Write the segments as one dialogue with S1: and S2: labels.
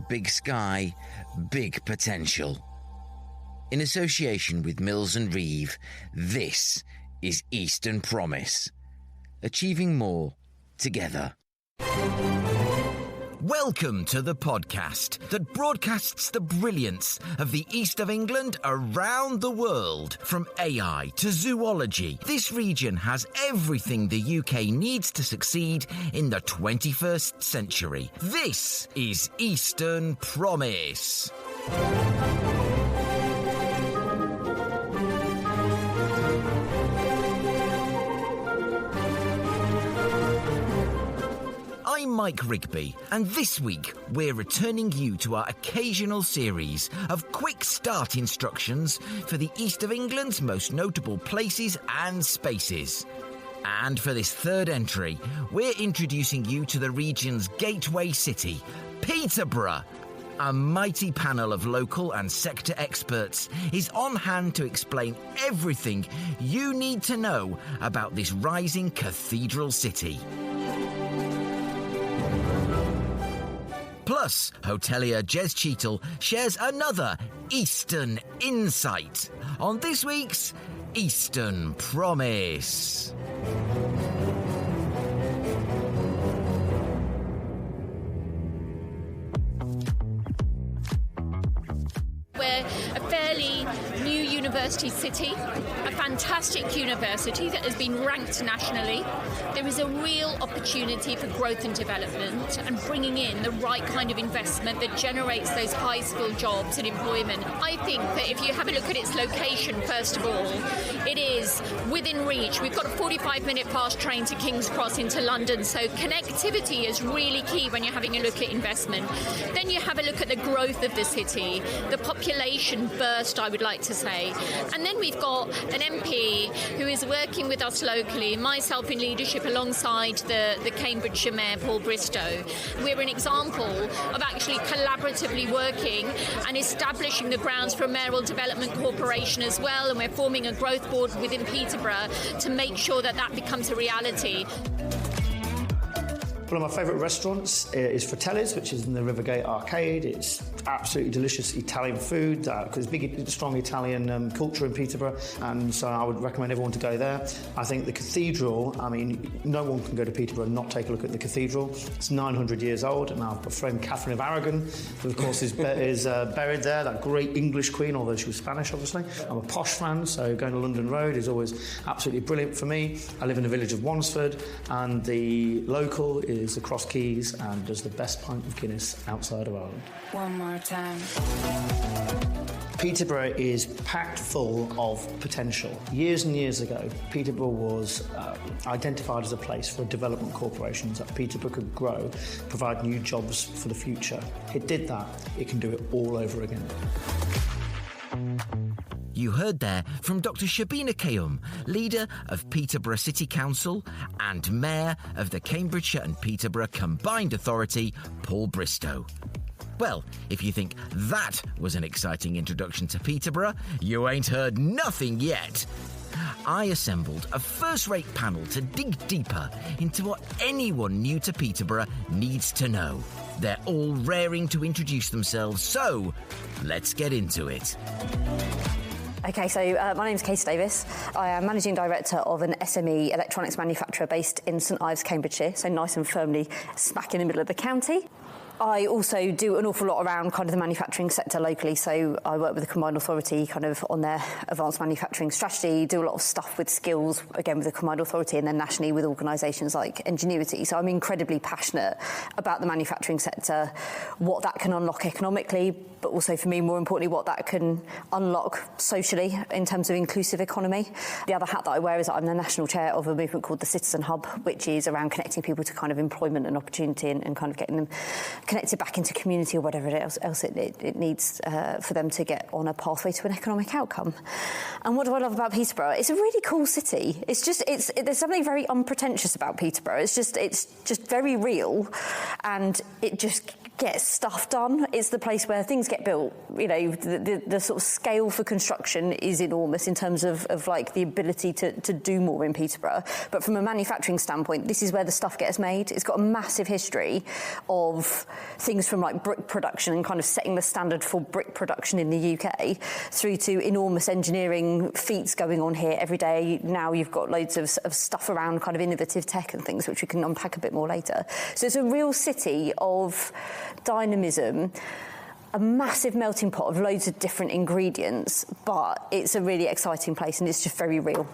S1: big sky, big potential. In association with Mills and Reeve, this is Eastern Promise. Achieving more together. Welcome to the podcast that broadcasts the brilliance of the East of England around the world. From AI to zoology, this region has everything the UK needs to succeed in the 21st century. This is Eastern Promise. I'm Mike Rigby, and this week we're returning you to our occasional series of quick start instructions for the East of England's most notable places and spaces. And for this third entry, we're introducing you to the region's gateway city, Peterborough. A mighty panel of local and sector experts is on hand to explain everything you need to know about this rising cathedral city. Plus, hotelier Jez Cheetle shares another Eastern insight on this week's Eastern Promise.
S2: We're a fairly new university city, a fantastic university that has been ranked nationally. There is a real opportunity for growth and development and bringing in the right kind of investment that generates those high-skilled jobs and employment. I think that if you have a look at its location, first of all, it is within reach. We've got a 45-minute fast train to King's Cross into London, so connectivity is really key when you're having a look at investment. Then you have a look at the growth of the city, the population burst, I would like to say. And then we've got an MP who is working with us locally, myself in leadership alongside the Cambridgeshire Mayor, Paul Bristow. We're an example of actually collaboratively working and establishing the grounds for a Mayoral Development Corporation as well, and we're forming a growth board within Peterborough to make sure that that becomes a reality.
S3: One of my favourite restaurants is Fratelli's, which is in the Rivergate Arcade. It's absolutely delicious Italian food, because big, strong Italian culture in Peterborough, and so I would recommend everyone to go there. I think the Cathedral, I mean, no one can go to Peterborough and not take a look at the Cathedral. It's 900 years old, and our friend Catherine of Aragon, who of course is buried there, that great English queen, although she was Spanish, obviously. I'm a posh fan, so going to London Road is always absolutely brilliant for me. I live in the village of Wansford, and the local is across Keys and does the best pint of Guinness outside of Ireland.
S4: One more time.
S3: Peterborough is packed full of potential. Years and years ago, Peterborough was identified as a place for development corporations that Peterborough could grow, provide new jobs for the future. It did that. It can do it all over again.
S1: You heard there from Dr. Shabina Kayum, leader of Peterborough City Council and Mayor of the Cambridgeshire and Peterborough Combined Authority, Paul Bristow. Well, if you think that was an exciting introduction to Peterborough, you ain't heard nothing yet. I assembled a first-rate panel to dig deeper into what anyone new to Peterborough needs to know. They're all raring to introduce themselves, so let's get into it.
S5: Okay, so my name's Katy Davies. I am Managing Director of an SME electronics manufacturer based in St Ives, Cambridgeshire, so nice and firmly smack in the middle of the county. I also do an awful lot around kind of the manufacturing sector locally, so I work with the Combined Authority kind of on their advanced manufacturing strategy, do a lot of stuff with skills, again with the Combined Authority, and then nationally with organisations like Ingenuity. So I'm incredibly passionate about the manufacturing sector, what that can unlock economically, but also for me, more importantly, what that can unlock socially in terms of inclusive economy. The other hat that I wear is that I'm the national chair of a movement called the Citizen Hub, which is around connecting people to kind of employment and opportunity and kind of getting them connected back into community or whatever else it needs for them to get on a pathway to an economic outcome. And what do I love about Peterborough? It's a really cool city. There's something very unpretentious about Peterborough. It's just very real, and it just get stuff done. It's the place where things get built. You know, the sort of scale for construction is enormous in terms of like the ability to do more in Peterborough. But from a manufacturing standpoint, this is where the stuff gets made. It's got a massive history of things from like brick production and kind of setting the standard for brick production in the UK through to enormous engineering feats going on here every day. Now you've got loads of stuff around kind of innovative tech and things, which we can unpack a bit more later. So it's a real city of dynamism, a massive melting pot of loads of different ingredients, but it's a really exciting place and it's just very real.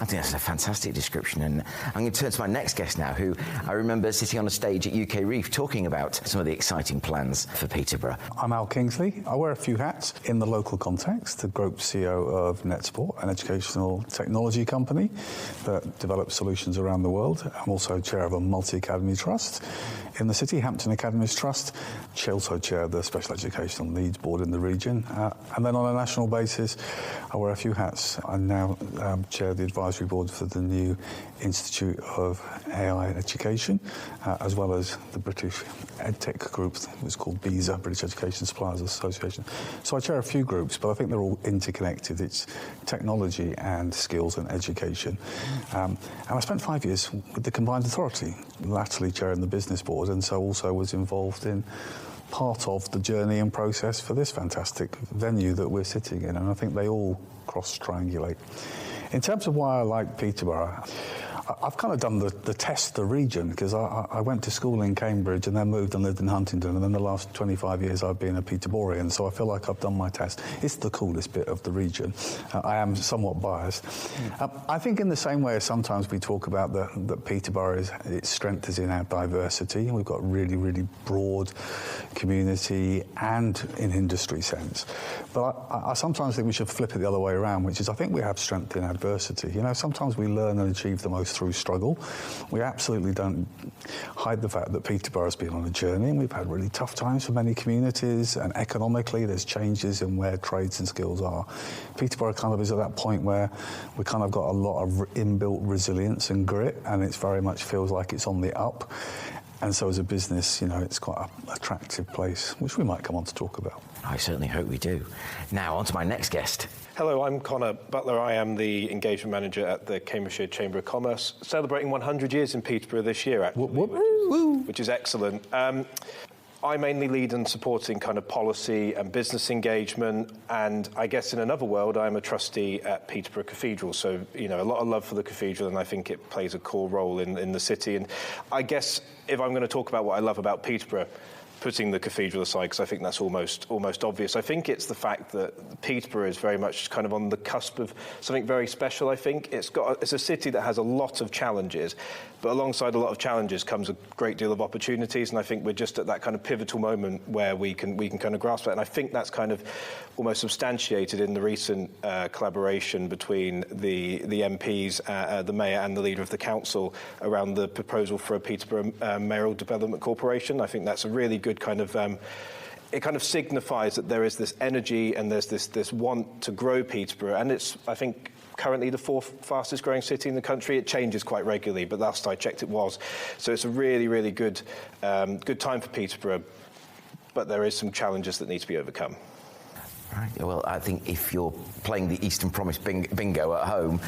S1: I think that's a fantastic description, and I'm going to turn to my next guest now, who I remember sitting on a stage at UK Reef talking about some of the exciting plans for Peterborough.
S4: I'm Al Kingsley. I wear a few hats in the local context, the Group CEO of NetSport, an educational technology company that develops solutions around the world. I'm also chair of a multi-academy trust in the city, Hampton Academies Trust. I also chair the Special Educational Needs Board in the region. And then on a national basis, I wear a few hats. I now chair the advisory board for the new Institute of AI Education, as well as the British EdTech group. It's called BESA, British Education Suppliers Association. So I chair a few groups, but I think they're all interconnected. It's technology and skills and education. And I spent 5 years with the combined authority, latterly chairing the business board, and so also was involved in part of the journey and process for this fantastic venue that we're sitting in, and I think they all cross-triangulate. In terms of why I like Peterborough, I've kind of done the test the region, because I went to school in Cambridge and then moved and lived in Huntingdon, and then the last 25 years I've been a Peterborough, so I feel like I've done my test. It's the coolest bit of the region. I am somewhat biased. I think in the same way as sometimes we talk about that Peterborough, its strength is in our diversity. We've got really, really broad community and in industry sense. But I sometimes think we should flip it the other way around, which is I think we have strength in adversity. You know, sometimes we learn and achieve the most through struggle. We absolutely don't hide the fact that Peterborough has been on a journey, and we've had really tough times for many communities, and economically there's changes in where trades and skills are. Peterborough kind of is at that point where we kind of got a lot of inbuilt resilience and grit, and it's very much feels like it's on the up. And so as a business, you know, it's quite an attractive place, which we might come on to talk about.
S1: I certainly hope we do. Now, on to my next guest.
S6: Hello, I'm Connor Butler. I am the engagement manager at the Cambridgeshire Chamber of Commerce, celebrating 100 years in Peterborough this year, actually, which is excellent. I mainly lead in supporting kind of policy and business engagement, and I guess in another world, I'm a trustee at Peterborough Cathedral. So, you know, a lot of love for the cathedral, and I think it plays a core role in the city. And I guess if I'm going to talk about what I love about Peterborough, putting the cathedral aside, because I think that's almost obvious, I think it's the fact that Peterborough is very much kind of on the cusp of something very special. I think it's a city that has a lot of challenges, but alongside a lot of challenges comes a great deal of opportunities, and I think we're just at that kind of pivotal moment where we can kind of grasp that, and I think that's kind of almost substantiated in the recent collaboration between the MPs, the mayor and the leader of the council around the proposal for a Peterborough Mayoral Development Corporation. I think that's a really good kind of it kind of signifies that there is this energy and there's this want to grow Peterborough, and it's, I think, currently the fourth fastest growing city in the country. It changes quite regularly, but last I checked it was. So it's a really, really good time for Peterborough, but there is some challenges that need to be overcome.
S1: Right. Well, I think if you're playing the Eastern Promise bingo at home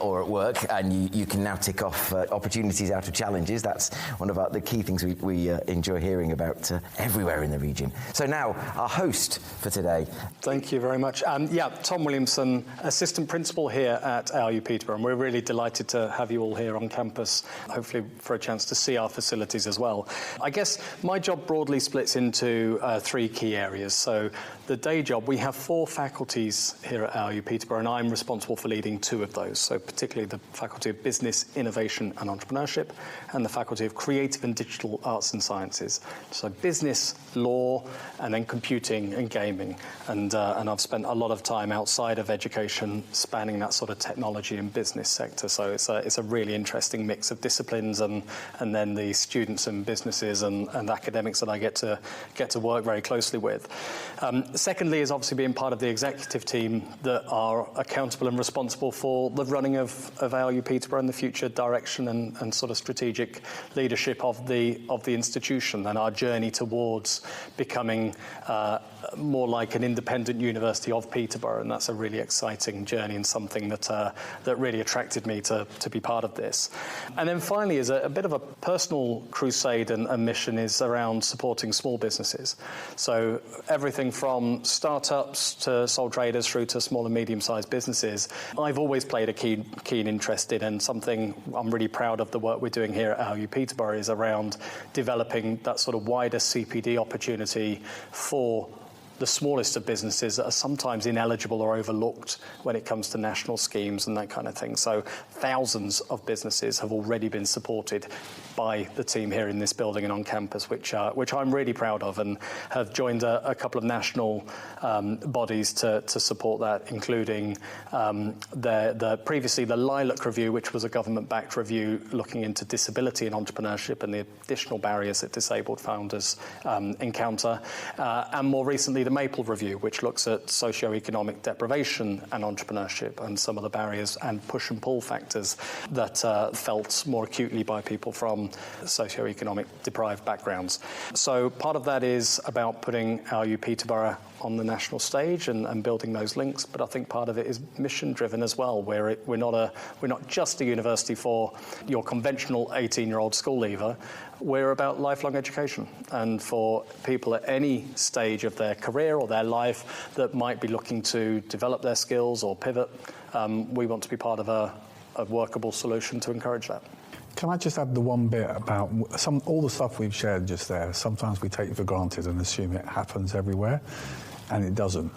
S1: or at work, and you can now tick off opportunities out of challenges, that's one of the key things we enjoy hearing about everywhere in the region. So now, our host for today.
S7: Thank you very much. Tom Williamson, Assistant Principal here at ARU Peterborough, and we're really delighted to have you all here on campus, hopefully for a chance to see our facilities as well. I guess my job broadly splits into three key areas. So the day job, we have 4 faculties here at ARU Peterborough, and I'm responsible for leading 2 of those, so particularly the Faculty of Business, Innovation and Entrepreneurship and the Faculty of Creative and Digital Arts and Sciences. So business, law, and then computing and gaming. And I've spent a lot of time outside of education spanning that sort of technology and business sector, so it's a really interesting mix of disciplines, and then the students and businesses and academics that I get to work very closely with. Secondly is obviously obviously being part of the executive team that are accountable and responsible for the running of ALU Peterborough and the future direction and sort of strategic leadership of the institution and our journey towards becoming more like an independent university of Peterborough, and that's a really exciting journey and something that really attracted me to be part of this. And then finally, as a bit of a personal crusade and mission is around supporting small businesses. So everything from startups to sole traders through to small and medium-sized businesses, I've always played a keen interest in, and something I'm really proud of the work we're doing here at ALU Peterborough is around developing that sort of wider CPD opportunity for the smallest of businesses that are sometimes ineligible or overlooked when it comes to national schemes and that kind of thing. So thousands of businesses have already been supported by the team here in this building and on campus, which I'm really proud of, and have joined a couple of national bodies to support that, including previously the Lilac Review, which was a government-backed review looking into disability and entrepreneurship and the additional barriers that disabled founders encounter, and more recently the Maple Review, which looks at socio-economic deprivation and entrepreneurship and some of the barriers and push and pull factors that felt more acutely by people from socio-economic deprived backgrounds. So part of that is about putting ALU Peterborough on the national stage and building those links, but I think part of it is mission-driven as well, where we're not just a university for your conventional 18-year-old school leaver. We're about lifelong education, and for people at any stage of their career or their life that might be looking to develop their skills or pivot, we want to be part of a workable solution to encourage that.
S4: Can I just add the one bit about all the stuff we've shared just there? Sometimes we take it for granted and assume it happens everywhere, and it doesn't.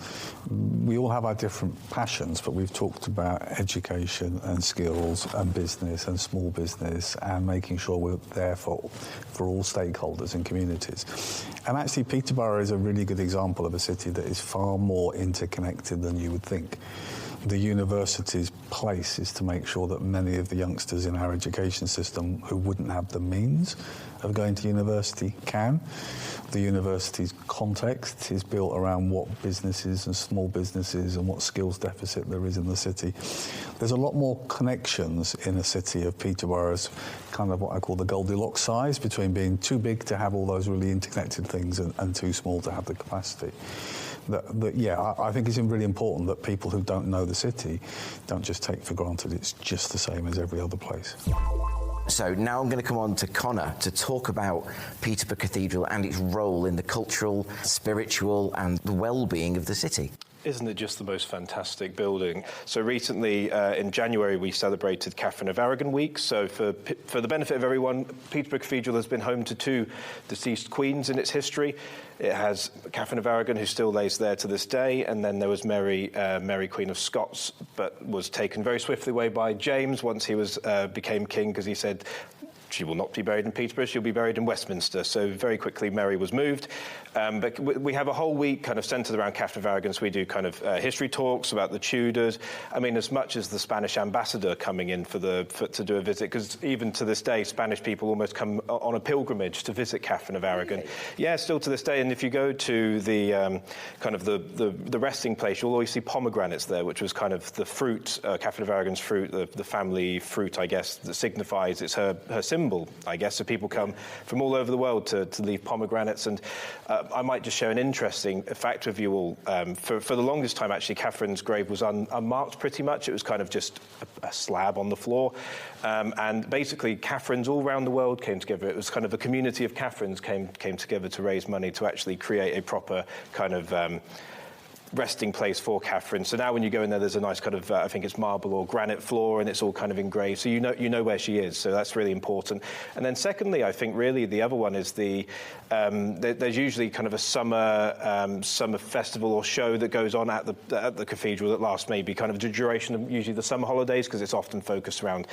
S4: We all have our different passions, but we've talked about education and skills and business and small business and making sure we're there for all stakeholders and communities. And actually, Peterborough is a really good example of a city that is far more interconnected than you would think. The university's place is to make sure that many of the youngsters in our education system who wouldn't have the means of going to university can. The university's context is built around what businesses and small businesses and what skills deficit there is in the city. There's a lot more connections in a city of Peterborough's kind of what I call the Goldilocks size, between being too big to have all those really interconnected things and too small to have the capacity. I think it's really important that people who don't know the city don't just take for granted it's just the same as every other place.
S1: So now I'm going to come on to Connor to talk about Peterborough Cathedral and its role in the cultural, spiritual and the well-being of the city.
S6: Isn't it just the most fantastic building? So recently, in January, we celebrated Catherine of Aragon Week. So for the benefit of everyone, Peterborough Cathedral has been home to 2 deceased queens in its history. It has Catherine of Aragon, who still lays there to this day, and then there was Mary, Queen of Scots, but was taken very swiftly away by James once he became king, because he said, she will not be buried in Peterborough, she'll be buried in Westminster. So very quickly Mary was moved. But we have a whole week kind of centred around Catherine of Aragon, so we do kind of history talks about the Tudors. I mean, as much as the Spanish ambassador coming in to do a visit, because even to this day, Spanish people almost come on a pilgrimage to visit Catherine of Aragon. Really? Yeah, still to this day. And if you go to the kind of the resting place, you'll always see pomegranates there, which was kind of the fruit, Catherine of Aragon's fruit, the family fruit, I guess, that signifies it's her symbol, I guess. So people come from all over the world to leave pomegranates. And I might just share an interesting fact with you all. For the longest time, actually, Catherine's grave was unmarked pretty much. It was kind of just a slab on the floor. And basically, Catherines all around the world came together. It was kind of a community of Catherines came together to raise money to actually create a proper kind of resting place for Catherine. So now when you go in there, there's a nice kind of, I think it's marble or granite floor, and it's all kind of engraved. So you know where she is. So that's really important. And then secondly, I think really the other one is there's usually kind of a summer festival or show that goes on at the cathedral that lasts maybe kind of the duration of usually the summer holidays, because it's often focused around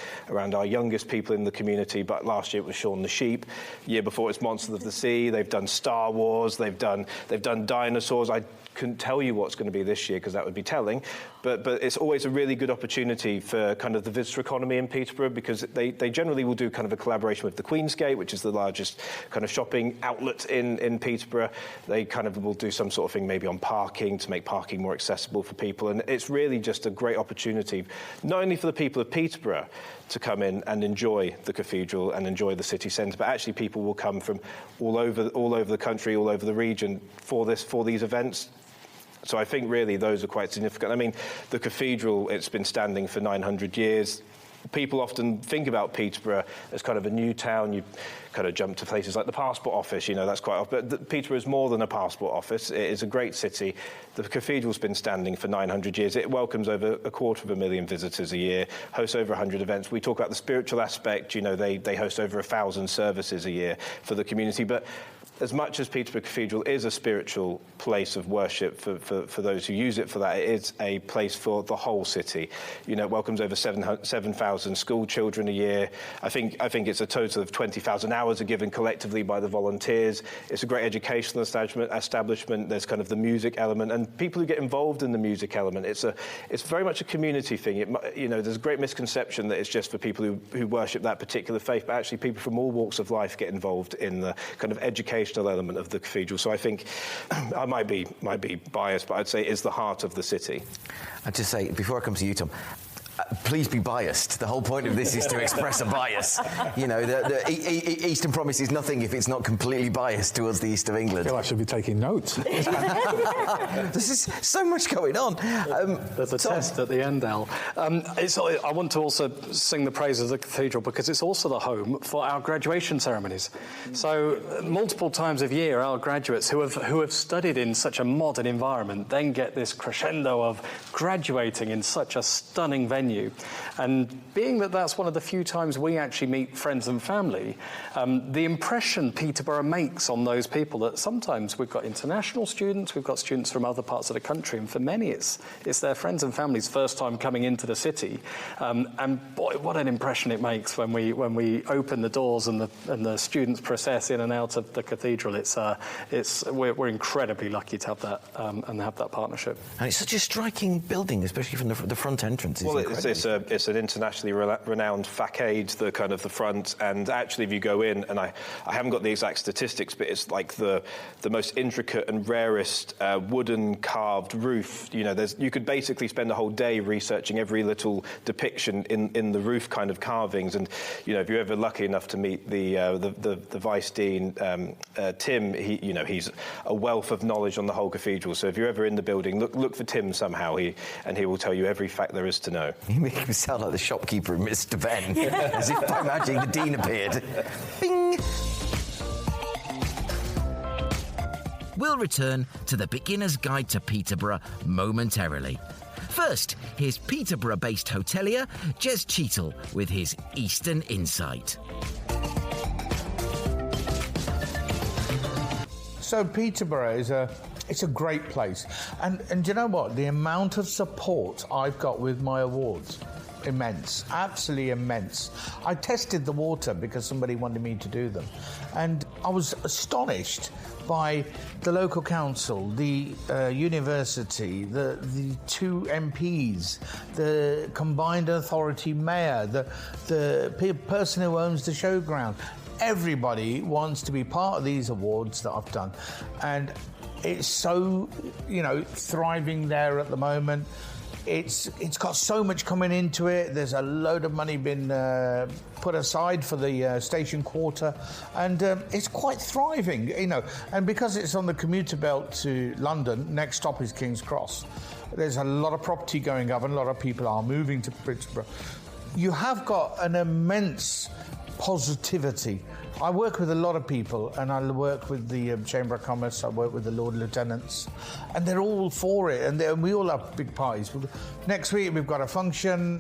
S6: our youngest people in the community. But last year it was Shaun the Sheep. Year before it's Monsters of the Sea. They've done Star Wars. They've done dinosaurs. I couldn't tell you what's going to be this year because that would be telling, but it's always a really good opportunity for kind of the visitor economy in Peterborough, because they generally will do kind of a collaboration with the Queensgate, which is the largest kind of shopping outlet in Peterborough. They kind of will do some sort of thing maybe on parking to make parking more accessible for people, and it's really just a great opportunity, not only for the people of Peterborough to come in and enjoy the cathedral and enjoy the city centre, but actually people will come from all over the country, all over the region for these events. So I think really those are quite significant. I mean, the cathedral, it's been standing for 900 years. People often think about Peterborough as kind of a new town. You kind of jump to places like the Passport Office, that's quite often. But Peterborough is more than a passport office. It is a great city. The cathedral's been standing for 900 years. It welcomes over 250,000 visitors a year, hosts over 100 events. We talk about the spiritual aspect. They host over 1,000 services a year for the community. But as much as Peterborough Cathedral is a spiritual place of worship for those who use it for that, it is a place for the whole city. It welcomes over 7,000 school children a year. I think it's a total of 20,000 hours are given collectively by the volunteers. It's a great educational establishment. There's kind of the music element, and people who get involved in the music element. It's very much a community thing. There's a great misconception that it's just for people who worship that particular faith, but actually people from all walks of life get involved in the kind of educational element of the cathedral. So I think I might be biased, but I'd say it's the heart of the city.
S1: I'd just say, before I come to you, Tom, please be biased. The whole point of this is to express a bias. The Eastern Promise is nothing if it's not completely biased towards the east of England.
S4: I feel I should be taking notes.
S1: This is so much going on.
S7: There's a test at the end, Al. I want to also sing the praises of the cathedral because it's also the home for our graduation ceremonies. So multiple times a year, our graduates who have studied in such a modern environment then get this crescendo of graduating in such a stunning venue. And being that that's one of the few times we actually meet friends and family, the impression Peterborough makes on those people, that sometimes we've got international students, we've got students from other parts of the country, and for many it's their friends and family's first time coming into the city. And boy, what an impression it makes when we open the doors and the students process in and out of the cathedral. We're incredibly lucky to have that and have that partnership.
S1: And it's such a striking building, especially from the front entrance.
S6: It's an internationally renowned facade, the kind of the front, and actually if you go in, and I haven't got the exact statistics, but it's like the most intricate and rarest wooden carved roof. You could basically spend a whole day researching every little depiction in the roof kind of carvings, and if you're ever lucky enough to meet the Vice Dean, Tim, he's a wealth of knowledge on the whole cathedral. So if you're ever in the building, look for Tim somehow, he will tell you every fact there is to know.
S1: You make me sound like the shopkeeper in Mr. Ben, as if by magic the Dean appeared. Bing! We'll return to the beginner's guide to Peterborough momentarily. First, here's Peterborough-based hotelier Jez Cheetle with his Eastern Insight.
S8: So Peterborough it's a great place. And do you know what? The amount of support I've got with my awards, immense, absolutely immense. I tested the water because somebody wanted me to do them. And I was astonished by the local council, the university, the two MPs, the combined authority mayor, the person who owns the showground. Everybody wants to be part of these awards that I've done. And it's so, thriving there at the moment. It's got so much coming into it. There's a load of money been put aside for the station quarter, and it's quite thriving, And because it's on the commuter belt to London, next stop is King's Cross. There's a lot of property going up, and a lot of people are moving to Peterborough. You have got an immense positivity. I work with a lot of people, and I work with the Chamber of Commerce, I work with the Lord Lieutenants, and they're all for it, and we all have big parties. Next week we've got a function,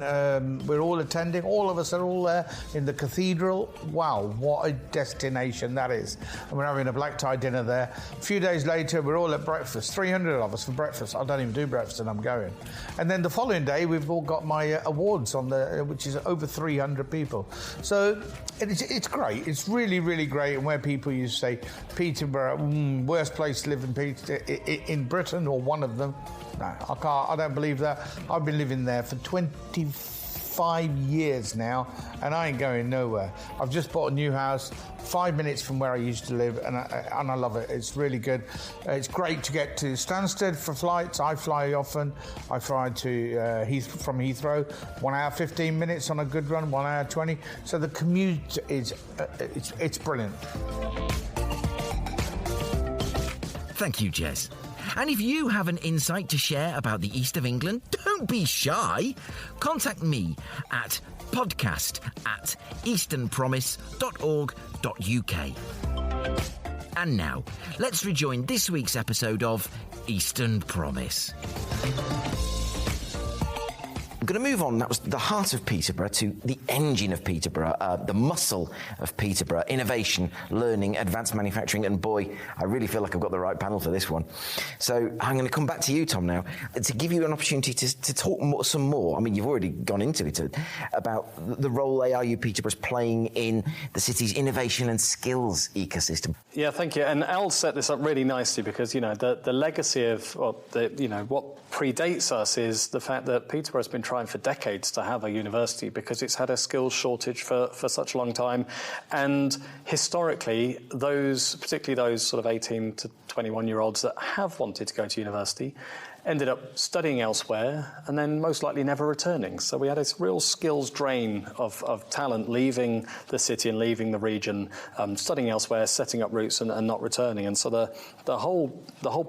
S8: we're all attending, all of us are all there in the Cathedral. Wow, what a destination that is. And we're having a black tie dinner there. A few days later we're all at breakfast, 300 of us for breakfast. I don't even do breakfast and I'm going. And then the following day we've all got my awards on which is over 300 people. So it's great, it's really really, really great. And where people used to say Peterborough, worst place to live in Britain, or one of them. No, I can't. I don't believe that. I've been living there for 25 years now, and I ain't going nowhere. I've just bought a new house 5 minutes from where I used to live, and I love it. It's really good. It's great to get to Stansted for flights. I fly often. I fly to from Heathrow, 1 hour 15 minutes on a good run, 1 hour 20. So the commute is it's brilliant.
S1: Thank you, Jez. And if you have an insight to share about the East of England, don't be shy. Contact me at podcast@easternpromise.org.uk. And now, let's rejoin this week's episode of Eastern Promise. I'm going to move on. That was the heart of Peterborough to the engine of Peterborough, the muscle of Peterborough, innovation, learning, advanced manufacturing, and boy, I really feel like I've got the right panel for this one. So I'm going to come back to you, Tom, now, to give you an opportunity to talk some more. I mean, you've already gone into it, about the role ARU Peterborough is playing in the city's innovation and skills ecosystem.
S7: Yeah, thank you. And Al set this up really nicely because, the legacy of, what predates us is the fact that Peterborough has been trying for decades to have a university because it's had a skills shortage for such a long time. And historically, particularly those sort of 18 to 21-year-olds that have wanted to go to university ended up studying elsewhere and then most likely never returning. So we had this real skills drain of talent leaving the city and leaving the region, studying elsewhere, setting up roots and not returning. And so the whole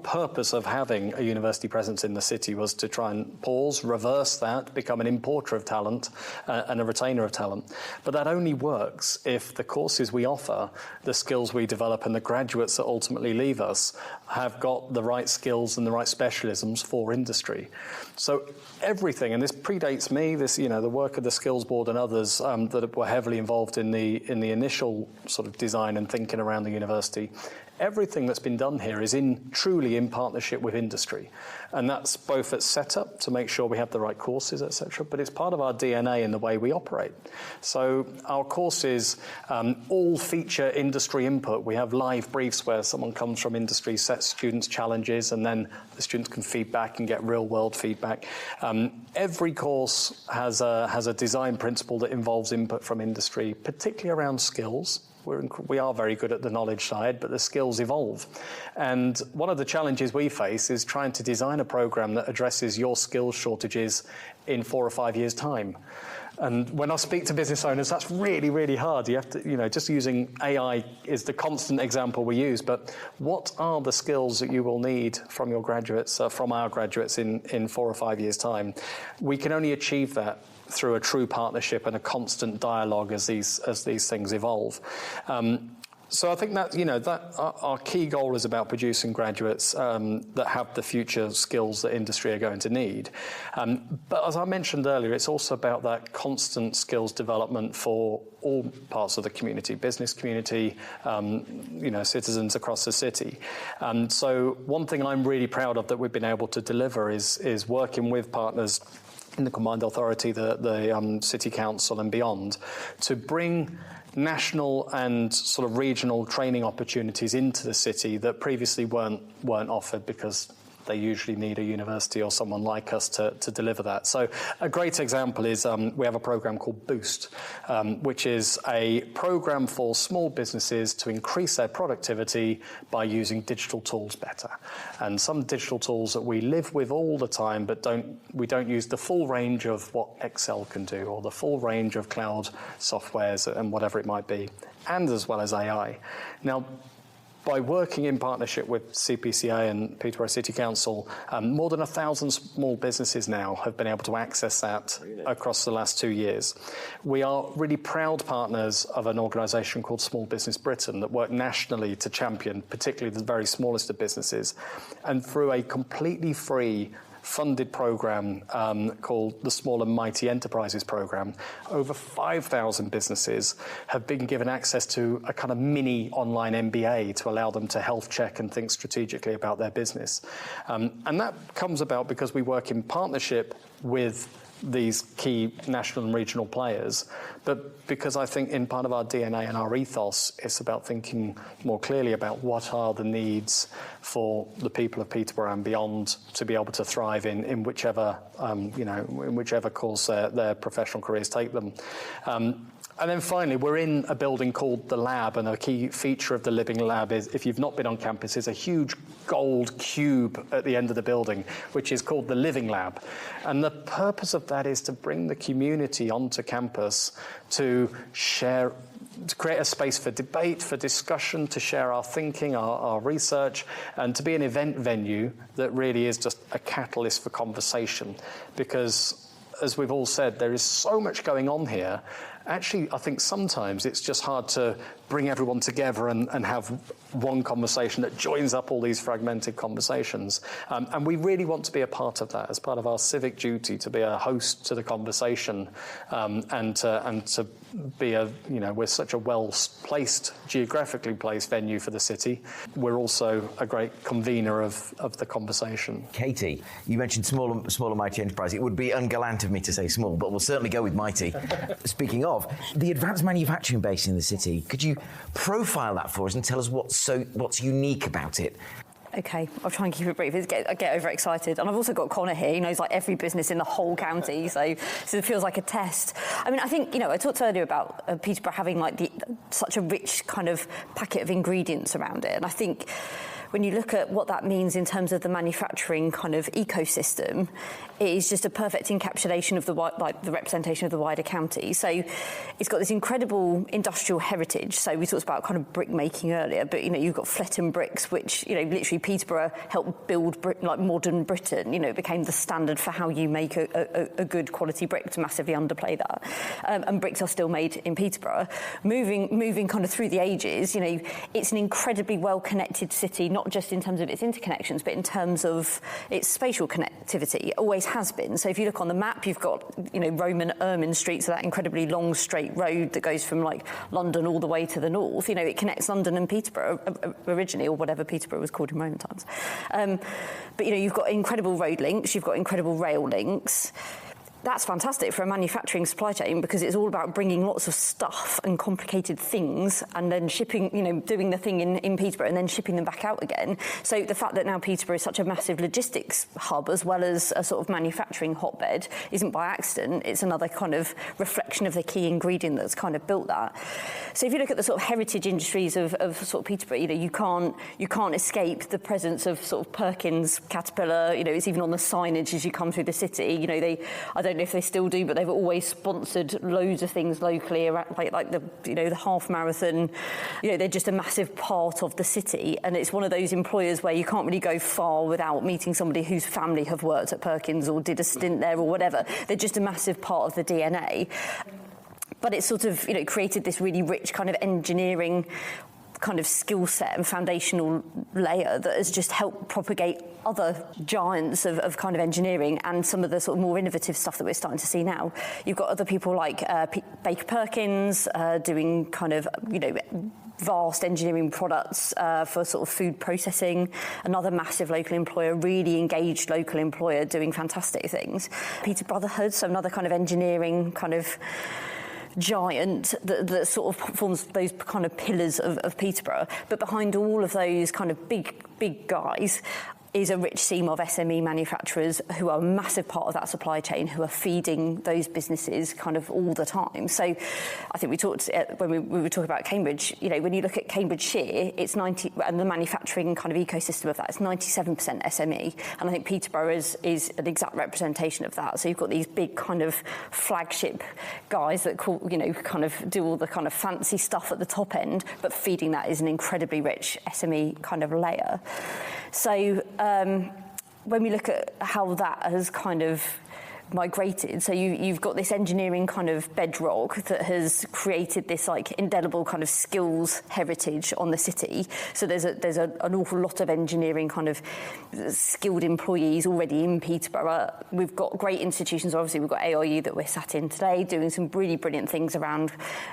S7: purpose of having a university presence in the city was to try and reverse that, become an importer of talent and a retainer of talent. But that only works if the courses we offer, the skills we develop and the graduates that ultimately leave us have got the right skills and the right specialisms for industry. So everything, and this predates me, the work of the Skills Board and others that were heavily involved in the initial sort of design and thinking around the university. Everything that's been done here is truly in partnership with industry. And that's both at setup to make sure we have the right courses, etc., but it's part of our DNA in the way we operate. So our courses all feature industry input. We have live briefs where someone comes from industry, sets students challenges, and then the students can feedback and get real-world feedback. Every course has a design principle that involves input from industry, particularly around skills. We are very good at the knowledge side, but the skills evolve. And one of the challenges we face is trying to design a program that addresses your skills shortages in 4 or 5 years' time. And when I speak to business owners, that's really, really hard. You have to, just using AI is the constant example we use, but what are the skills that you will need from your graduates, from our graduates in 4 or 5 years' time? We can only achieve that through a true partnership and a constant dialogue as these things evolve. So I think that our key goal is about producing graduates that have the future skills that industry are going to need. But as I mentioned earlier, it's also about that constant skills development for all parts of the community, business community, citizens across the city. So one thing I'm really proud of that we've been able to deliver is working with partners in the Combined Authority, the City Council and beyond, to bring national and sort of regional training opportunities into the city that previously weren't offered because they usually need a university or someone like us to deliver that. So a great example is we have a program called Boost, which is a program for small businesses to increase their productivity by using digital tools better. And some digital tools that we live with all the time, but we don't use the full range of what Excel can do or the full range of cloud softwares and whatever it might be, and as well as AI. Now, by working in partnership with CPCA and Peterborough City Council, more than 1,000 small businesses now have been able to access that across the last 2 years. We are really proud partners of an organisation called Small Business Britain that work nationally to champion particularly the very smallest of businesses. And through a completely free funded program called the Small and Mighty Enterprises Program, over 5,000 businesses have been given access to a kind of mini online MBA to allow them to health check and think strategically about their business. And that comes about because we work in partnership with these key national and regional players, but because I think in part of our DNA and our ethos, it's about thinking more clearly about what are the needs for the people of Peterborough and beyond to be able to thrive in whichever, in whichever course their professional careers take them. And then finally, we're in a building called The Lab, and a key feature of the Living Lab is, if you've not been on campus, is a huge gold cube at the end of the building, which is called the Living Lab. And the purpose of that is to bring the community onto campus to share, to create a space for debate, for discussion, to share our thinking, our research, and to be an event venue that really is just a catalyst for conversation. Because, as we've all said, there is so much going on here. Actually, I think sometimes it's just hard to bring everyone together and have one conversation that joins up all these fragmented conversations. And we really want to be a part of that as part of our civic duty, to be a host to the conversation, and to be we're such a well-placed, geographically placed venue for the city. We're also a great convener of the conversation.
S1: Katy, you mentioned small and mighty enterprise. It would be ungallant of me to say small, but we'll certainly go with mighty. Speaking of, the advanced manufacturing base in the city, could you profile that for us and tell us what's unique about it?
S5: OK, I'll try and keep it brief. I get overexcited. And I've also got Connor here. He knows like every business in the whole county, so it feels like a test. I mean, I think, I talked earlier about Peterborough having like such a rich kind of packet of ingredients around it. And I think when you look at what that means in terms of the manufacturing kind of ecosystem, it is just a perfect encapsulation of the representation of the wider county. So it's got this incredible industrial heritage. So we talked about kind of brick making earlier, but you've got Fletton bricks, which literally Peterborough helped build like modern Britain. It became the standard for how you make a good quality brick, to massively underplay that. And bricks are still made in Peterborough. Moving kind of through the ages, it's an incredibly well-connected city, not just in terms of its interconnections, but in terms of its spatial connectivity. It always has been. So if you look on the map, you've got, Roman Ermine Street, so that incredibly long straight road that goes from like London all the way to the north. It connects London and Peterborough originally, or whatever Peterborough was called in Roman times. But you've got incredible road links, you've got incredible rail links. That's fantastic for a manufacturing supply chain, because it's all about bringing lots of stuff and complicated things and then shipping, doing the thing in Peterborough and then shipping them back out again. So the fact that now Peterborough is such a massive logistics hub as well as a sort of manufacturing hotbed isn't by accident. It's another kind of reflection of the key ingredient that's kind of built that. So if you look at the sort of heritage industries of sort of Peterborough, you can't escape the presence of sort of Perkins, Caterpillar. It's even on the signage as you come through the city. I don't know if they still do, but they've always sponsored loads of things locally, around, like the half marathon. They're just a massive part of the city, and it's one of those employers where you can't really go far without meeting somebody whose family have worked at Perkins or did a stint there or whatever. They're just a massive part of the DNA. But it's sort of created this really rich kind of engineering kind of skill set and foundational layer that has just helped propagate other giants of kind of engineering and some of the sort of more innovative stuff that we're starting to see now. You've got other people like Baker Perkins doing kind of, vast engineering products for sort of food processing. Another massive local employer, really engaged local employer doing fantastic things. Peter Brotherhood, so another kind of engineering kind of giant that sort of forms those kind of pillars of Peterborough. But behind all of those kind of big guys is a rich seam of SME manufacturers who are a massive part of that supply chain, who are feeding those businesses kind of all the time. So I think we talked when we were talking about Cambridge, when you look at Cambridgeshire, it's 90, and the manufacturing kind of ecosystem of that, it's 97% SME. And I think Peterborough is an exact representation of that. So you've got these big kind of flagship guys that kind of do all the kind of fancy stuff at the top end, but feeding that is an incredibly rich SME kind of layer. So when we look at how that has kind of migrated, so you've got this engineering kind of bedrock that has created this like indelible kind of skills heritage on the city. So there's an awful lot of engineering kind of skilled employees already in Peterborough. We've got great institutions. Obviously we've got ARU that we're sat in today doing some really brilliant things around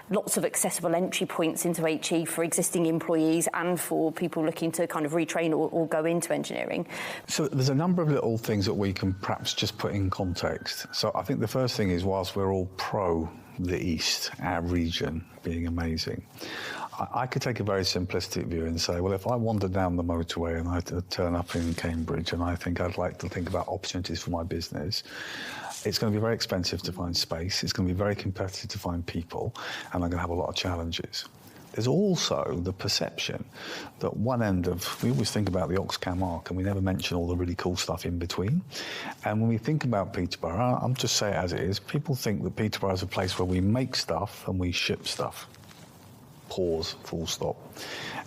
S5: lots of accessible entry points into HE for existing employees and for people looking to kind of retrain or go into engineering.
S4: So there's a number of little things that we can perhaps just put in context context. So I think the first thing is, whilst we're all pro the East, our region being amazing, I could take a very simplistic view and say, well, if I wander down the motorway and I turn up in Cambridge and I think I'd like to think about opportunities for my business, it's going to be very expensive to find space, it's going to be very competitive to find people, and I'm going to have a lot of challenges. There's also the perception that one end of, we always think about the Oxcam arc and we never mention all the really cool stuff in between. And when we think about Peterborough, I'm just saying it as it is, people think that Peterborough is a place where we make stuff and we ship stuff. Pause, full stop.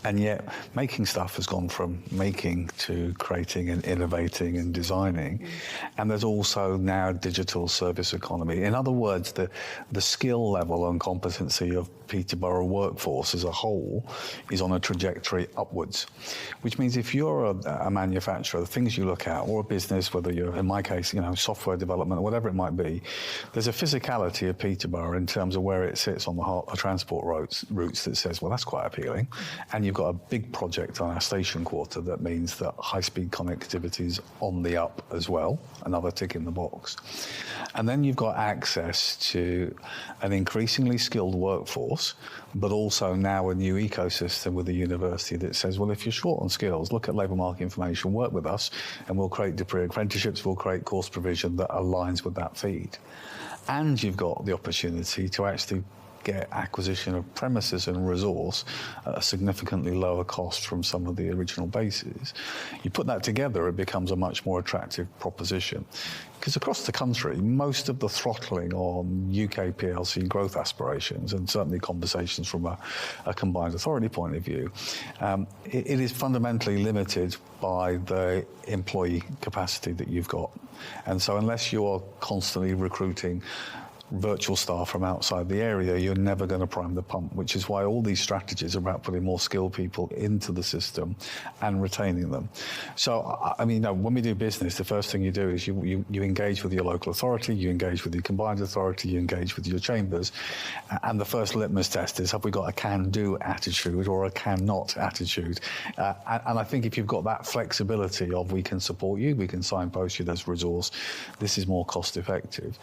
S4: And yet, making stuff has gone from making to creating and innovating and designing. And there's also now digital service economy. In other words, the skill level and competency of Peterborough workforce as a whole is on a trajectory upwards, which means if you're a manufacturer, the things you look at, or a business, whether you're, in my case, software development, or whatever it might be, there's a physicality of Peterborough in terms of where it sits on the transport routes that says, well, that's quite appealing. And you've got a big project on our station quarter that means that high-speed connectivity is on the up as well, another tick in the box. And then you've got access to an increasingly skilled workforce, but also now a new ecosystem with a university that says, well, if you're short on skills, look at labour market information, work with us, and we'll create degree apprenticeships, we'll create course provision that aligns with that feed. And you've got the opportunity to actually get acquisition of premises and resource at a significantly lower cost from some of the original bases. You put that together, it becomes a much more attractive proposition. Because across the country, most of the throttling on UK PLC growth aspirations, and certainly conversations from a combined authority point of view, it is fundamentally limited by the employee capacity that you've got. And so unless you're constantly recruiting virtual staff from outside the area, you're never going to prime the pump, which is why all these strategies are about putting more skilled people into the system and retaining them. So, I mean, when we do business, the first thing you do is you engage with your local authority, you engage with your combined authority, you engage with your chambers, and the first litmus test is, have we got a can-do attitude or a can-not attitude? And I think if you've got that flexibility of, we can support you, we can signpost you, there's resource, this is more cost-effective,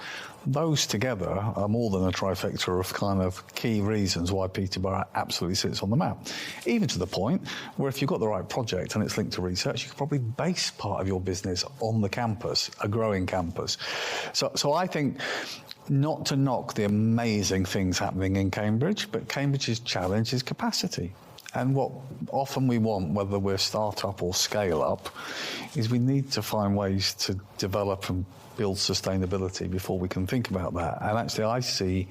S4: those together are more than a trifecta of kind of key reasons why Peterborough absolutely sits on the map. Even to the point where if you've got the right project and it's linked to research, you could probably base part of your business on the campus, a growing campus. So I think, not to knock the amazing things happening in Cambridge, but Cambridge's challenge is capacity. And what often we want, whether we're start-up or scale-up, is we need to find ways to develop and build sustainability before we can think about that. And actually, I see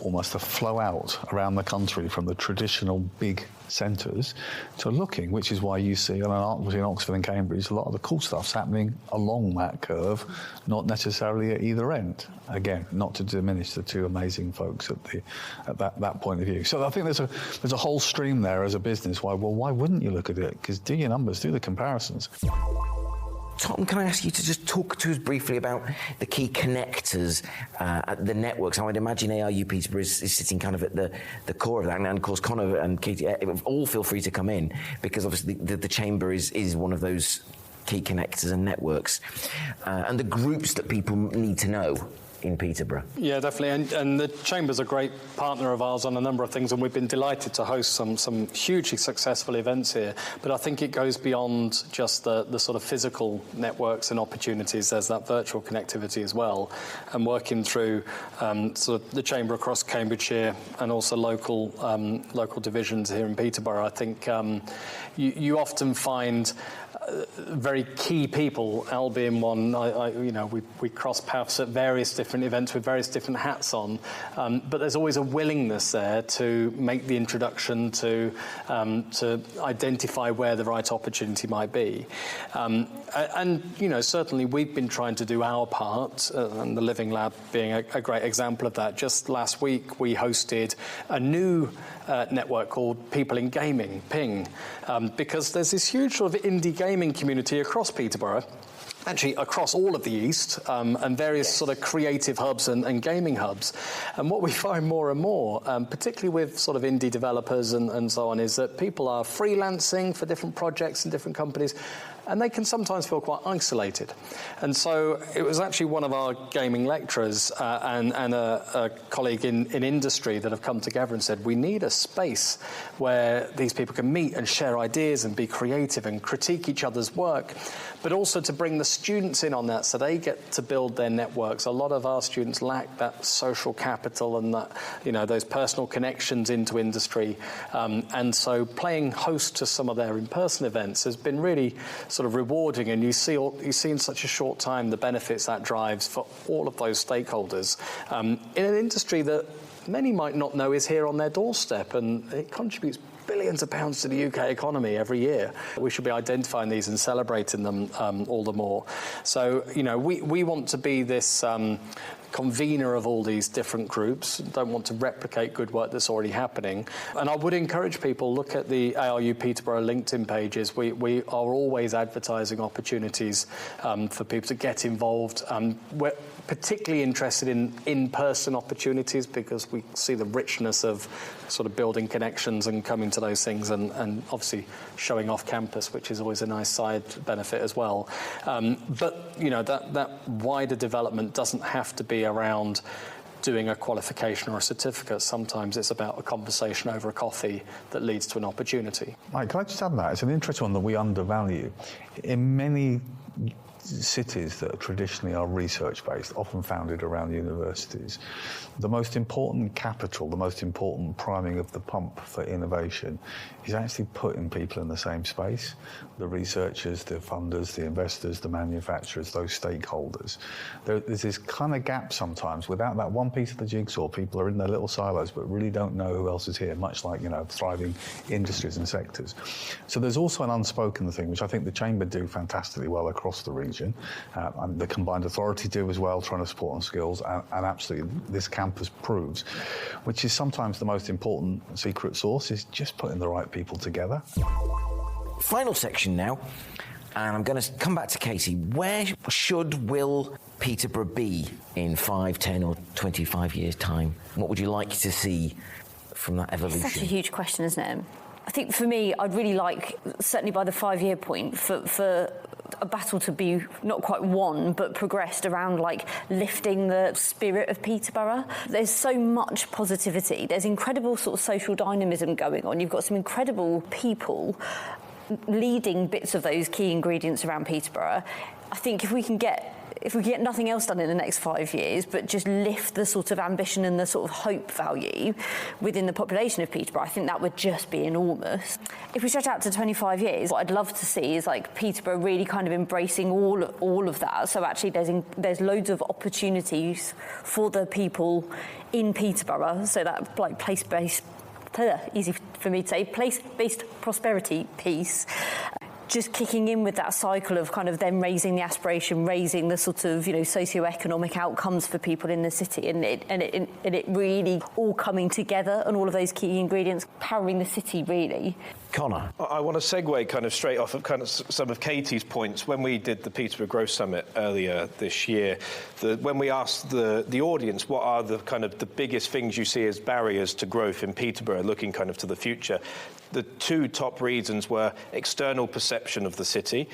S4: almost a flow out around the country from the traditional big centres to looking, which is why you see between Oxford and Cambridge, a lot of the cool stuff's happening along that curve, not necessarily at either end. Again, not to diminish the two amazing folks at that point of view. So I think there's a whole stream there as a business. Why wouldn't you look at it? Because do your numbers, do the comparisons.
S1: Tom, can I ask you to just talk to us briefly about the key connectors, the networks? I would imagine ARU Peterborough is sitting kind of at the core of that. And of course, Conor and Katy, all feel free to come in, because obviously the Chamber is one of those key connectors and networks. And the groups that people need to know in Peterborough.
S7: Yeah, definitely. And the Chamber's a great partner of ours on a number of things, and we've been delighted to host some hugely successful events here. But I think it goes beyond just the sort of physical networks and opportunities. There's that virtual connectivity as well. And working through sort of the Chamber across Cambridgeshire and also local divisions here in Peterborough, I think you often find very key people. I'll be in one. We cross paths at various different events with various different hats on, but there's always a willingness there to make the introduction, to identify where the right opportunity might be, and certainly we've been trying to do our part, and the Living Lab being a great example of that. Just last week we hosted a new network called People in Gaming, Ping, because there's this huge sort of indie gaming community across Peterborough, actually across all of the East, and various sort of creative hubs and gaming hubs. And what we find more and more, particularly with sort of indie developers and so on, is that people are freelancing for different projects and different companies, and they can sometimes feel quite isolated. And so it was actually one of our gaming lecturers and a colleague in industry that have come together and said, we need a space where these people can meet and share ideas and be creative and critique each other's work, but also to bring the students in on that so they get to build their networks. A lot of our students lack that social capital and that, those personal connections into industry. And so playing host to some of their in-person events has been really sort of rewarding, and you see in such a short time the benefits that drives for all of those stakeholders in an industry that many might not know is here on their doorstep, and it contributes billions of pounds to the UK economy every year. We should be identifying these and celebrating them all the more. So, we want to be this convener of all these different groups, don't want to replicate good work that's already happening. And I would encourage people, look at the ARU Peterborough LinkedIn pages. We are always advertising opportunities for people to get involved. We're particularly interested in-person opportunities because we see the richness of sort of building connections and coming to those things and obviously showing off campus, which is always a nice side benefit as well. But, that wider development doesn't have to be around doing a qualification or a certificate. Sometimes it's about a conversation over a coffee that leads to an opportunity.
S4: Mike, can I just add that? It's an interesting one that we undervalue. In many cities that traditionally are research-based, often founded around universities, the most important capital, the most important priming of the pump for innovation is actually putting people in the same space. The researchers, the funders, the investors, the manufacturers, those stakeholders. There's this kind of gap sometimes. Without that one piece of the jigsaw, people are in their little silos but really don't know who else is here, much like, thriving industries and sectors. So there's also an unspoken thing, which I think the Chamber do fantastically well across the region, and the Combined Authority do as well, trying to support on skills, and absolutely this campus proves, which is sometimes the most important secret sauce, is just putting the right people together.
S1: Final section now, and I'm going to come back to Katy. Where will Peterborough be in 5, 10 or 25 years' time? What would you like to see from that evolution?
S5: It's such a huge question, isn't it? I think for me, I'd really like, certainly by the 5-year point, for a battle to be not quite won, but progressed around lifting the spirit of Peterborough. There's so much positivity. There's incredible sort of social dynamism going on. You've got some incredible people leading bits of those key ingredients around Peterborough. I think if we get nothing else done in the next 5 years, but just lift the sort of ambition and the sort of hope value within the population of Peterborough, I think that would just be enormous. If we stretch out to 25 years, what I'd love to see is Peterborough really kind of embracing all of that. So actually there's loads of opportunities for the people in Peterborough, so that place-based, easy for me to say, place-based prosperity piece, just kicking in with that cycle of kind of them raising the aspiration, raising the sort of, socio-economic outcomes for people in the city, and it really all coming together, and all of those key ingredients powering the city, really.
S1: Connor?
S6: I want to segue kind of straight off of kind of some of Katy's points. When we did the Peterborough Growth Summit earlier this year, when we asked the audience what are the kind of the biggest things you see as barriers to growth in Peterborough, looking kind of to the future, the two top reasons were external perception of the city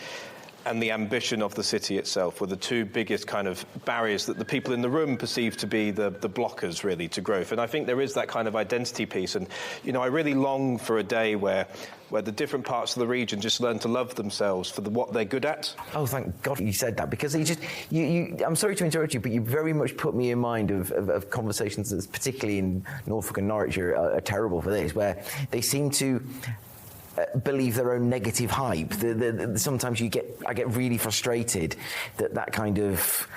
S6: and the ambition of the city itself were the two biggest kind of barriers that the people in the room perceive to be the blockers, really, to growth. And I think there is that kind of identity piece. And, I really long for a day where the different parts of the region just learn to love themselves for what they're good at.
S1: Oh, thank God you said that, because I'm sorry to interrupt you, but you very much put me in mind of conversations that's particularly in Norfolk and Norwich are terrible for this, where they seem to believe their own negative hype. Sometimes I get really frustrated that kind of,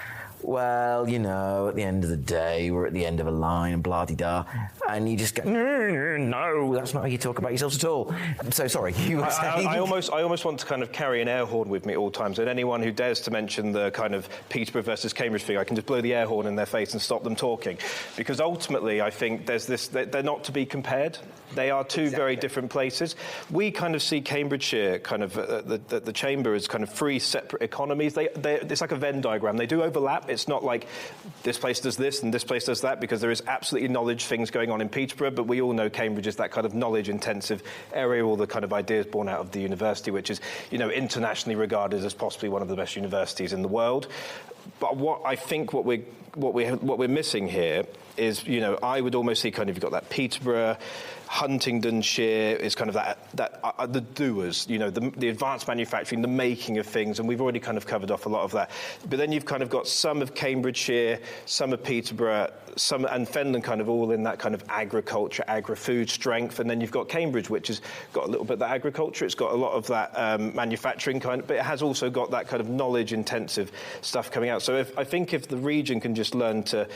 S1: well, at the end of the day, we're at the end of a line and blah-de-da, and you just go, no, that's not how you talk about yourselves at all. So, sorry, you were saying...
S6: I almost want to kind of carry an air horn with me at all times, and anyone who dares to mention the kind of Peterborough versus Cambridge thing, I can just blow the air horn in their face and stop them talking. Because ultimately, I think there's this... They're not to be compared. They are two very different places. We kind of see Cambridgeshire, kind of the Chamber, as kind of three separate economies. It's like a Venn diagram. They do overlap, It's not like this place does this and this place does that, because there is absolutely knowledge things going on in Peterborough, but we all know Cambridge is that kind of knowledge-intensive area, all the kind of ideas born out of the university, which is, you know, internationally regarded as possibly one of the best universities in the world. But what I think what we're missing here is, you know, I would almost see kind of, you've got that Peterborough, Huntingdonshire is kind of that the doers, you know, the advanced manufacturing, the making of things, and we've already kind of covered off a lot of that. But then you've kind of got some of Cambridgeshire, some of Peterborough, some and Fenland kind of all in that kind of agriculture, agri-food strength, and then you've got Cambridge, which has got a little bit of that agriculture. It's got a lot of that manufacturing kind of, but it has also got that kind of knowledge-intensive stuff coming out. So I think if the region can just learn to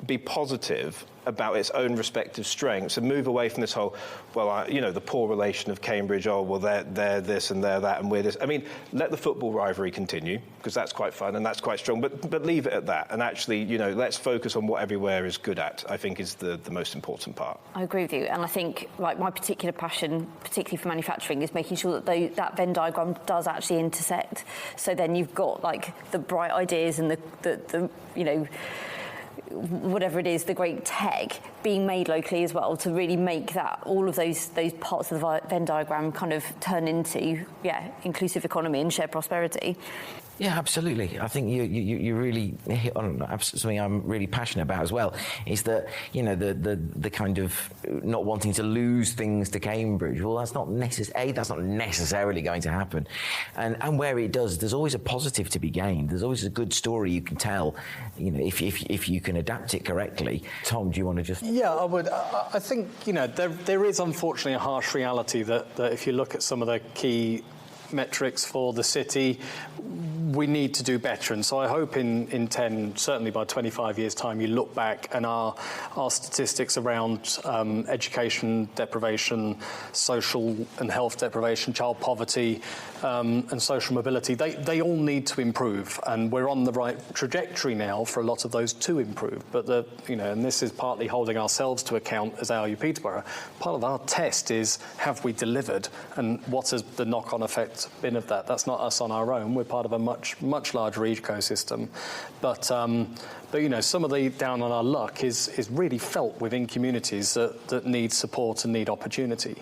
S6: be positive about its own respective strengths and move away from this whole, well, you know, the poor relation of Cambridge, oh, well, they're this and they're that and we're this. I mean, let the football rivalry continue, because that's quite fun and that's quite strong, but leave it at that. And actually, you know, let's focus on what everywhere is good at, I think is the most important part.
S5: I agree with you. And I think, like, my particular passion, particularly for manufacturing, is making sure that that Venn diagram does actually intersect. So then you've got, like, the bright ideas and the you know, whatever it is, the great tech being made locally as well, to really make that all of those parts of the Venn diagram kind of turn into inclusive economy and shared prosperity.
S1: Yeah, absolutely. I think you really hit on something I'm really passionate about as well, is that, you know, the kind of not wanting to lose things to Cambridge. Well, that's not necessarily going to happen. And where it does, there's always a positive to be gained. There's always a good story you can tell, you know, if you can adapt it correctly. Tom, do you want to just...
S7: Yeah, I would. I think, you know, there is unfortunately a harsh reality that if you look at some of the key metrics for the city, we need to do better. And so I hope in 10, certainly by 25 years' time, you look back and our statistics around education deprivation, social and health deprivation, child poverty, and social mobility, they all need to improve. And we're on the right trajectory now for a lot of those to improve. But, you know, and this is partly holding ourselves to account as ARU Peterborough. Part of our test is, have we delivered? And what has the knock-on effect been of that? That's not us on our own. We're part of a much larger ecosystem. But you know, some of the down on our luck is really felt within communities that need support and need opportunity.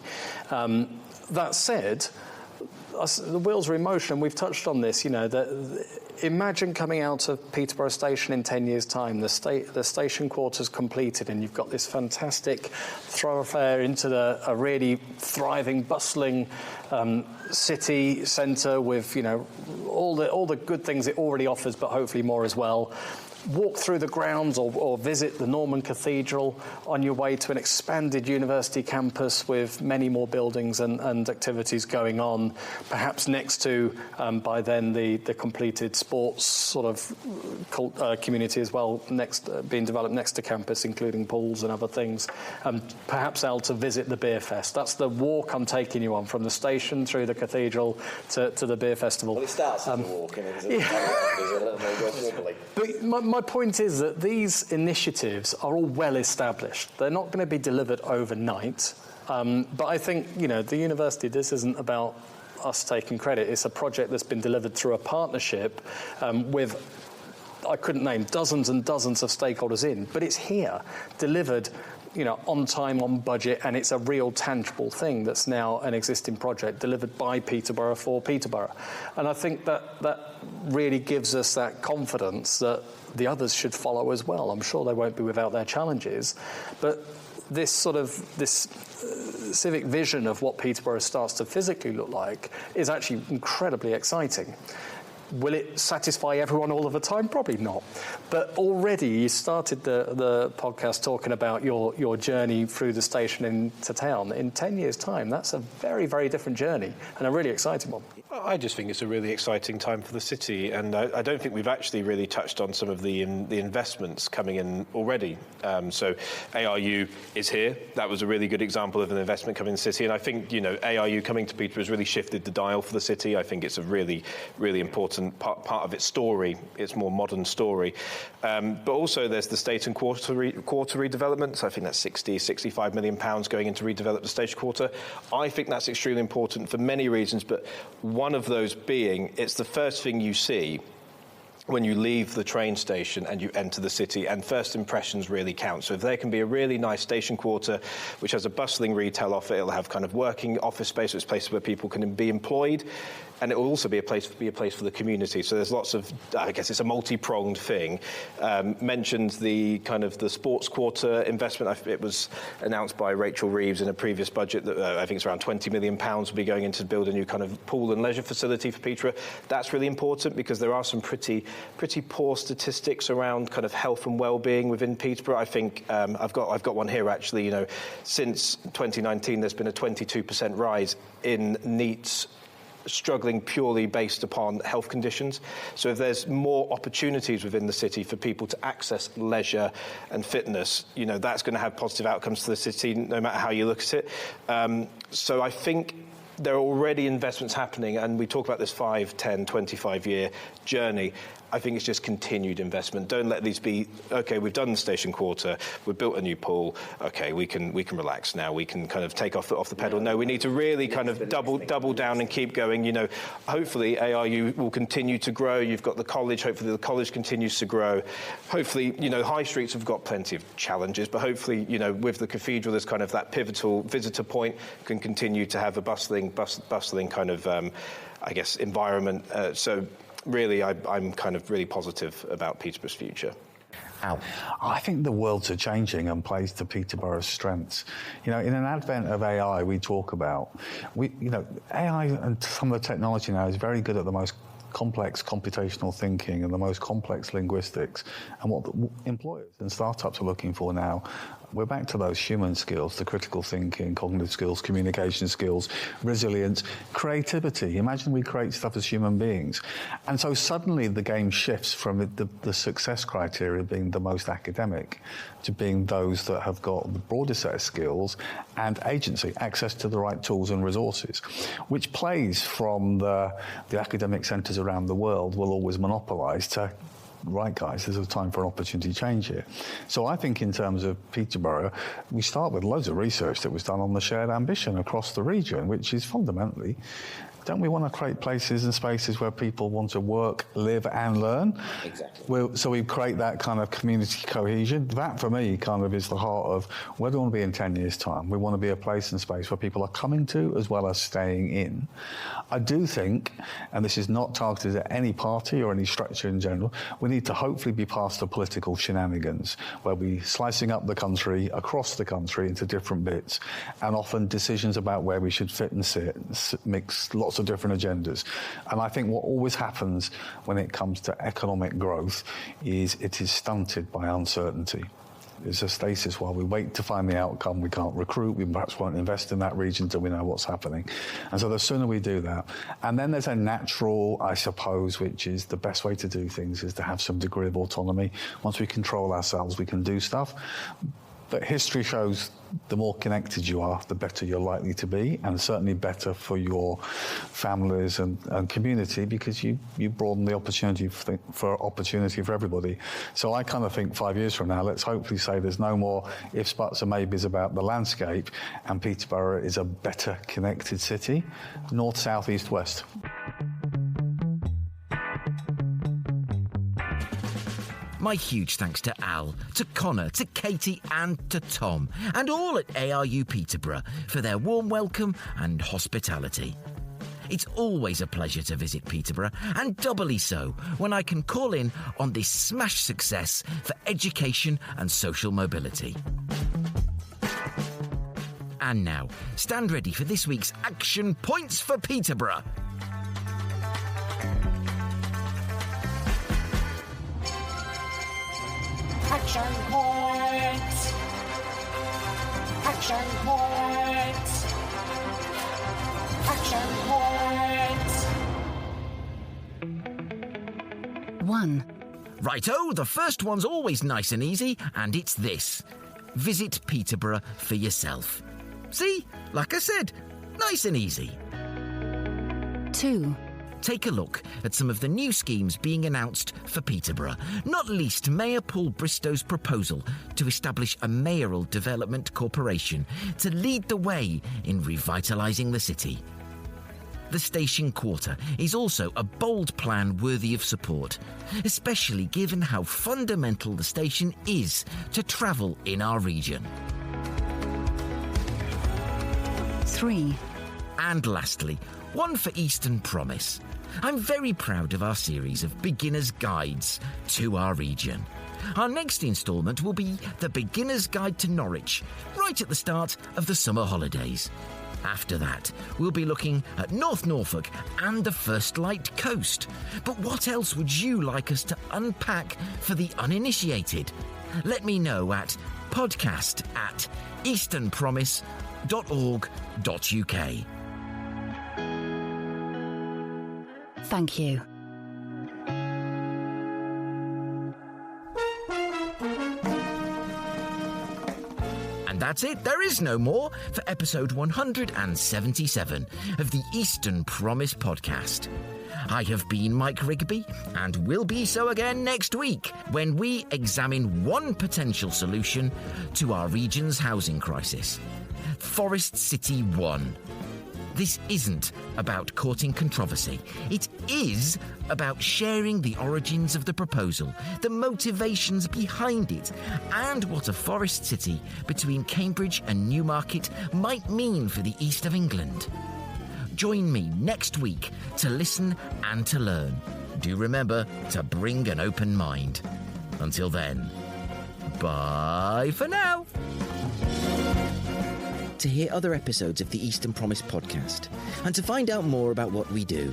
S7: That said, the wheels are in motion, and we've touched on this, you know, that imagine coming out of Peterborough Station in 10 years' time, the station quarters completed, and you've got this fantastic thoroughfare into a really thriving, bustling city centre with, you know, all the good things it already offers, but hopefully more as well. Walk through the grounds or visit the Norman Cathedral on your way to an expanded university campus with many more buildings and activities going on, perhaps next to, by then, the completed sports sort of community as well, being developed next to campus, including pools and other things. Perhaps able to visit the Beer Fest. That's the walk I'm taking you on, from the station through the cathedral to the Beer Festival.
S9: Well, it starts as a walk, and there's a little more wobbly.
S7: But my point is that these initiatives are all well established. They're not going to be delivered overnight. But I think, you know, the university, this isn't about us taking credit. It's a project that's been delivered through a partnership with, I couldn't name dozens and dozens of stakeholders in, but it's here, delivered, you know, on time, on budget, and it's a real tangible thing that's now an existing project delivered by Peterborough for Peterborough. And I think that really gives us that confidence that the others should follow as well. I'm sure they won't be without their challenges, but this civic vision of what Peterborough starts to physically look like is actually incredibly exciting. Will it satisfy everyone all of the time? Probably not. But already you started the podcast talking about your journey through the station into town. In 10 years' time, that's a very, very different journey and a really exciting one.
S6: I just think it's a really exciting time for the city, and I don't think we've actually really touched on some of the investments coming in already. So ARU is here. That was a really good example of an investment coming in the city, and I think, you know, ARU coming to Peterborough has really shifted the dial for the city. I think it's a really, really important part of its story, its more modern story. But also there's the State and Quarter redevelopment. So I think that's 65 million pounds going in to redevelop the Station Quarter. I think that's extremely important for many reasons, but one of those being, it's the first thing you see when you leave the train station and you enter the city, and first impressions really count. So if there can be a really nice station quarter which has a bustling retail offer, it'll have kind of working office space, it's places where people can be employed, and it will also be a place for the community. So there's lots of, I guess it's a multi-pronged thing. Mentioned the kind of the sports quarter investment. It was announced by Rachel Reeves in a previous budget that I think it's around £20 million will be going into build a new kind of pool and leisure facility for Peterborough. That's really important because there are some pretty poor statistics around kind of health and well-being within Peterborough. I think I've got one here actually. You know, since 2019, there's been a 22% rise in NEETs struggling purely based upon health conditions. So if there's more opportunities within the city for people to access leisure and fitness, you know, that's going to have positive outcomes to the city no matter how you look at it. So I think there are already investments happening, and we talk about this 5, 10, 25-year journey. I think it's just continued investment. Don't let these be, OK, we've done the station quarter, we've built a new pool, OK, we can relax now, we can kind of take off the pedal. No, we need to really kind of double down and keep going. You know, hopefully ARU will continue to grow. You've got the college, hopefully the college continues to grow. Hopefully, you know, high streets have got plenty of challenges, but hopefully, you know, with the cathedral, there's kind of that pivotal visitor point, can continue to have a bustling kind of, I guess, environment. So really, I'm kind of really positive about Peterborough's future.
S4: Al? I think the worlds are changing and plays to Peterborough's strengths. You know, in an advent of AI, we talk about, AI and some of the technology now is very good at the most complex computational thinking and the most complex linguistics. And what the employers and startups are looking for now, we're back to those human skills, the critical thinking, cognitive skills, communication skills, resilience, creativity. Imagine we create stuff as human beings. And so suddenly the game shifts from the success criteria being the most academic to being those that have got the broader set of skills and agency, access to the right tools and resources, which plays from the academic centres around the world will always monopolise to, right, guys, there's a time for an opportunity change here. So I think in terms of Peterborough, we start with loads of research that was done on the shared ambition across the region, which is fundamentally, don't we want to create places and spaces where people want to work, live and learn? Exactly. So we create that kind of community cohesion. That, for me, kind of is the heart of where do we want to be in 10 years' time? We want to be a place and space where people are coming to as well as staying in. I do think, and this is not targeted at any party or any structure in general, we need to hopefully be past the political shenanigans where we're slicing up the country, across the country, into different bits, and often decisions about where we should fit and sit, mix lots of different agendas. And I think what always happens when it comes to economic growth is it is stunted by uncertainty. There's a stasis while we wait to find the outcome. We can't recruit. We perhaps won't invest in that region until we know what's happening. And so the sooner we do that. And then there's a natural, I suppose, which is the best way to do things is to have some degree of autonomy. Once we control ourselves, we can do stuff. But history shows the more connected you are, the better you're likely to be, and certainly better for your families and community because you broaden the opportunity for everybody. So I kind of think 5 years from now, let's hopefully say there's no more ifs, buts and maybes about the landscape, and Peterborough is a better connected city, north, south, east, west.
S1: My huge thanks to Al, to Connor, to Katy and to Tom, and all at ARU Peterborough for their warm welcome and hospitality. It's always a pleasure to visit Peterborough, and doubly so when I can call in on this smash success for education and social mobility. And now, stand ready for this week's Action Points for Peterborough.
S10: Action points! Action points! Action points! 1.
S1: Righto, the first one's always nice and easy, and it's this. Visit Peterborough for yourself. See? Like I said, nice and easy.
S10: 2.
S1: Take a look at some of the new schemes being announced for Peterborough, not least Mayor Paul Bristow's proposal to establish a Mayoral Development Corporation to lead the way in revitalising the city. The station quarter is also a bold plan worthy of support, especially given how fundamental the station is to travel in our region.
S10: 3.
S1: And lastly, one for Eastern Promise. I'm very proud of our series of beginner's guides to our region. Our next instalment will be the Beginner's Guide to Norwich, right at the start of the summer holidays. After that, we'll be looking at North Norfolk and the First Light Coast. But what else would you like us to unpack for the uninitiated? Let me know at podcast@easternpromise.org.uk.
S10: Thank you.
S1: And that's it. There is no more for episode 177 of the Eastern Promise podcast. I have been Mike Rigby and will be so again next week when we examine one potential solution to our region's housing crisis. Forest City 1. This isn't about courting controversy. It is about sharing the origins of the proposal, the motivations behind it, and what a forest city between Cambridge and Newmarket might mean for the east of England. Join me next week to listen and to learn. Do remember to bring an open mind. Until then, bye for now. To hear other episodes of the Eastern Promise podcast and to find out more about what we do,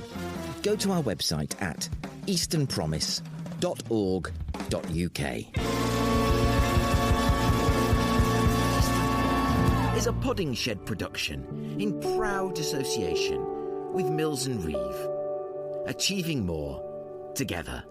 S1: go to our website at easternpromise.org.uk. Is a Podding Shed production in proud association with Mills and Reeve. Achieving more together.